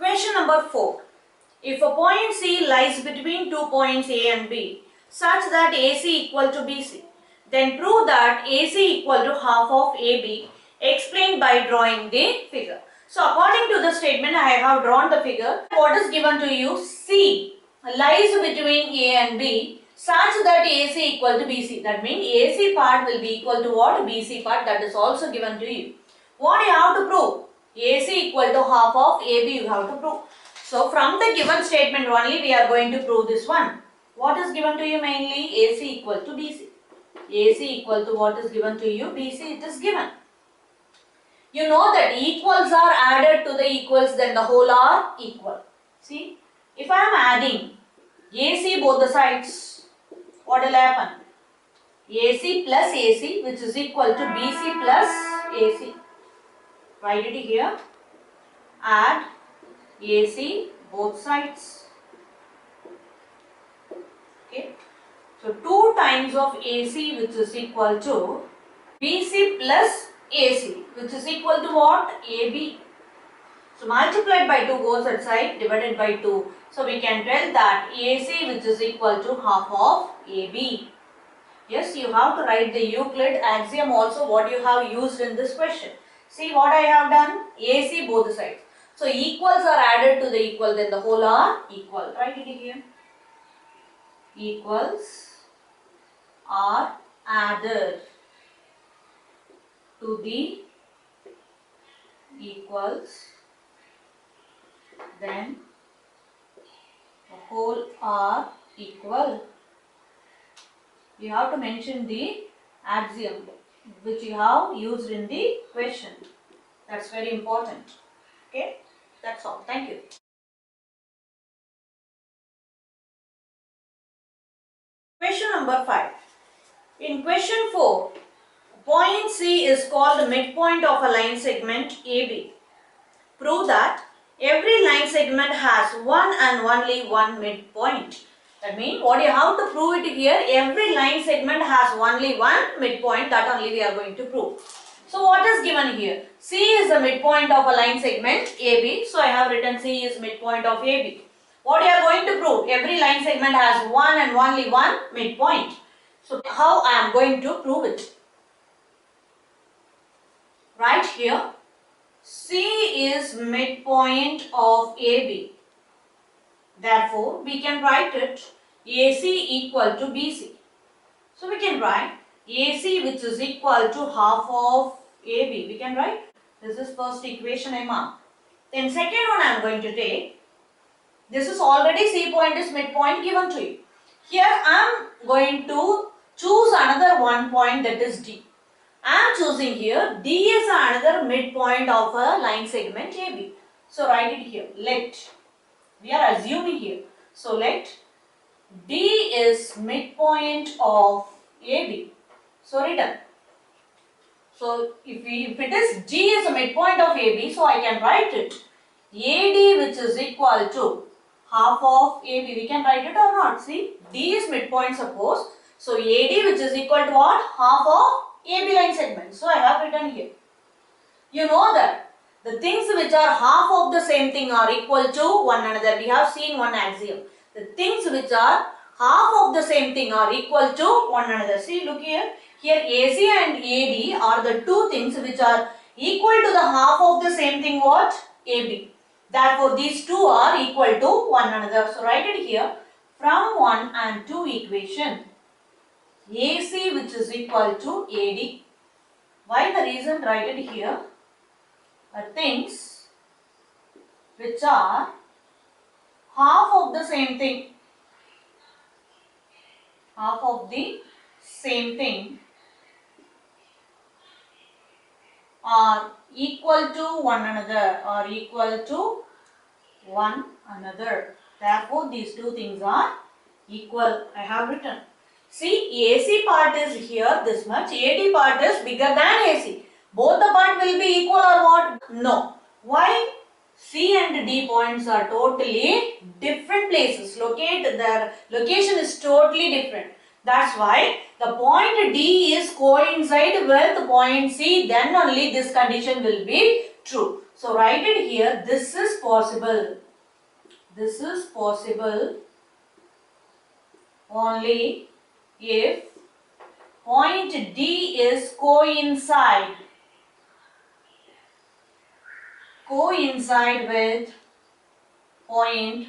Question number 4. If a point C lies between 2 points A and B such that AC equal to BC, then prove that AC equal to half of AB. Explained by drawing the figure. So according to the statement, I have drawn the figure. What is given to you? C lies between A and B such that AC equal to BC. That means AC part will be equal to what? BC part. That is also given to you. What you have to prove? AC equal to half of AB you have to prove. So from the given statement only we are going to prove this one. What is given to you mainly? AC equal to BC. AC equal to what is given to you? BC it is given. You know that equals are added to the equals, then the whole are equal. See, if I am adding AC both the sides, what will happen? AC plus AC which is equal to BC plus AC. Write it here. Add AC both sides. Okay. So 2 times of AC which is equal to BC plus AC which is equal to what? AB. So multiplied by 2 goes outside, divided by 2. So we can tell that AC which is equal to half of AB. Yes, you have to write the Euclid axiom also what you have used in this question. See what I have done? AC both sides. So equals are added to the equal, then the whole are equal. Write it here. Equals are added to the equals, then the whole are equal. You have to mention the axiom which you have used in the question. That's very important. Okay, that's all. Thank you. Question number 5. In question 4, point C is called the midpoint of a line segment AB. Prove that every line segment has one and only one midpoint. That means what you have to prove it here, every line segment has only one midpoint, that only we are going to prove. So what is given here? C is the midpoint of a line segment AB. So I have written C is midpoint of AB. What you are going to prove? Every line segment has one and only one midpoint. So how I am going to prove it? Right here, C is midpoint of AB. Therefore, we can write it AC equal to BC. So we can write AC which is equal to half of AB. We can write, this is first equation I mark. Then second one I am going to take. This is already C point is midpoint given to you. Here I am going to choose another one point, that is D. I am choosing here D is another midpoint of a line segment AB. So write it here. Let, we are assuming here. So let D is midpoint of AB. So written. So if it is D is a midpoint of AB, so I can write it AD which is equal to half of AB. We can write it or not? See, D is midpoint suppose. So AD which is equal to what? Half of AB line segment. So I have written here. You know that the things which are half of the same thing are equal to one another. We have seen one axiom. The things which are half of the same thing are equal to one another. See, look here. Here AC and AD are the two things which are equal to the half of the same thing what? AB. Therefore, these two are equal to one another. So, write it here. From 1 and 2 equation, AC which is equal to AD. Why the reason? Write it here. Things which are half of the same thing. Half of the same thing are equal to one another, are equal to one another. Therefore, these two things are equal. I have written. See, AC part is here this much, AD part is bigger than AC. Both the part will be equal or what? No. Why? C and D points are totally different places. Their location is totally different. That's why the point D is coincide with point C, then only this condition will be true. So write it here, this is possible. This is possible only if point D is coincide with point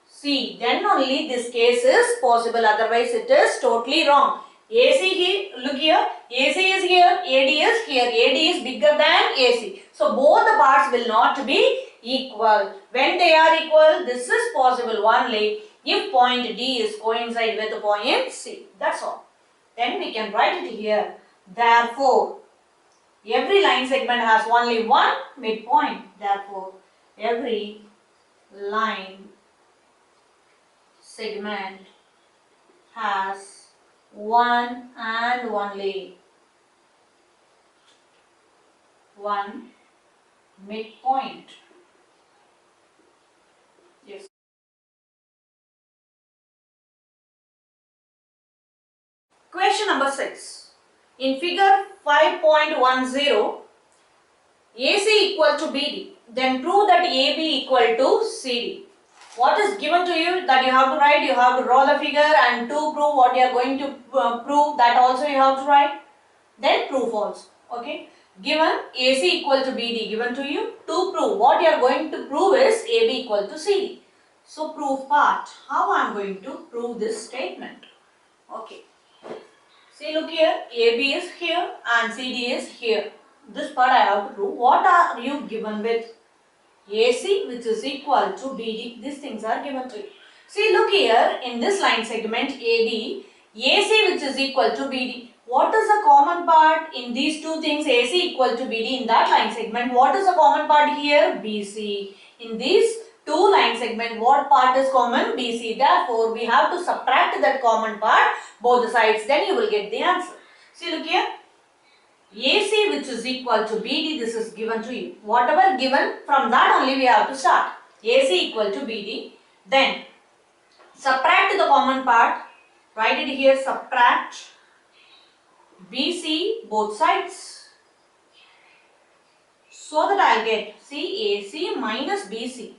C, then only this case is possible, otherwise it is totally wrong. AC here, look here, AC is here, AD is here, AD is bigger than AC. So both the parts will not be equal. When they are equal, this is possible only if point D is coincide with the point C. That's all. Then we can write it here. Therefore, every line segment has only one midpoint. Therefore, every line segment has one and only one midpoint. Yes. Question number 6. In figure 5.10, AC equal to BD. Then prove that AB equal to CD. What is given to you that you have to write? You have to draw the figure, and to prove what you are going to prove, that also you have to write. Then proof also. Okay. Given AC equal to BD given to you. To prove, what you are going to prove is AB equal to CD. So proof part. How I am going to prove this statement? Okay. See, look here. AB is here and CD is here. This part I have to prove. What are you given with? AC which is equal to BD. These things are given to you. See, look here, in this line segment AD, AC which is equal to BD. What is the common part in these two things, AC equal to BD, in that line segment? What is the common part here? BC. In these two line segment, what part is common? BC. Therefore, we have to subtract that common part both the sides. Then you will get the answer. See, look here. AC which is equal to BD, this is given to you. Whatever given, from that only we have to start. AC equal to BD. Then subtract the common part. Write it here, subtract BC both sides. So that I will get AC minus BC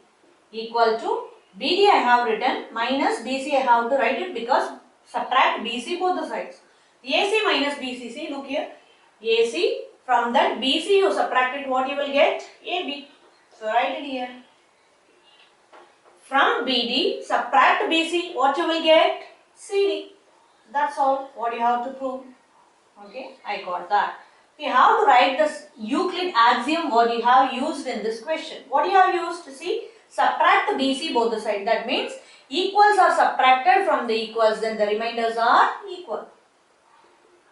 equal to BD I have written, minus BC I have to write it because subtract BC both the sides. AC minus BC, see, look here. AC, from that BC you subtracted, what you will get? AB. So write it here. From BD subtract BC, what you will get? CD. That's all what you have to prove. Okay, I got that. We have to write this Euclid axiom what you have used in this question. What you have used? See, subtract BC both the sides. That means equals are subtracted from the equals, then the remainders are equal.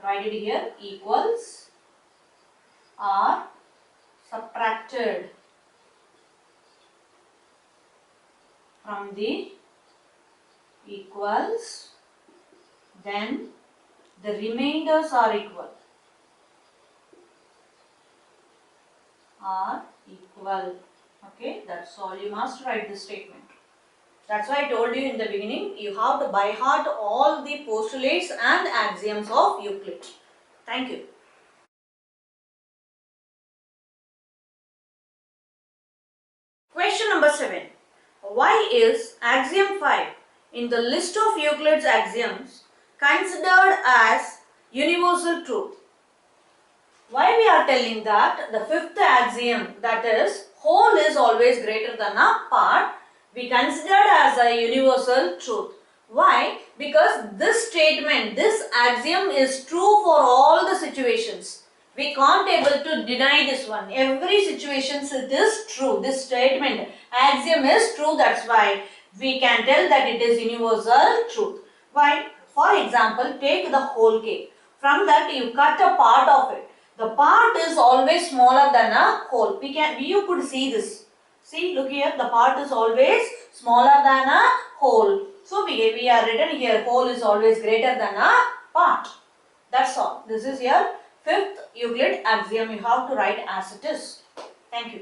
Write it here, equals are subtracted from the equals, then the remainders are equal. Okay, that's all. You must write this statement. That's why I told you in the beginning, you have to by heart all the postulates and axioms of Euclid. Thank you. Question number 7. Why is axiom 5 in the list of Euclid's axioms considered as universal truth? Why we are telling that the fifth axiom, that is whole is always greater than a part, we considered as a universal truth. Why? Because this statement, this axiom is true for all the situations. We can't able to deny this one. Every situation it is true. This statement, axiom is true. That's why we can tell that it is universal truth. Why? For example, take the whole cake. From that you cut a part of it. The part is always smaller than a whole. You could see this. See, look here, the part is always smaller than a whole. So we are written here, whole is always greater than a part. That's all. This is your fifth Euclid axiom. You have to write as it is. Thank you.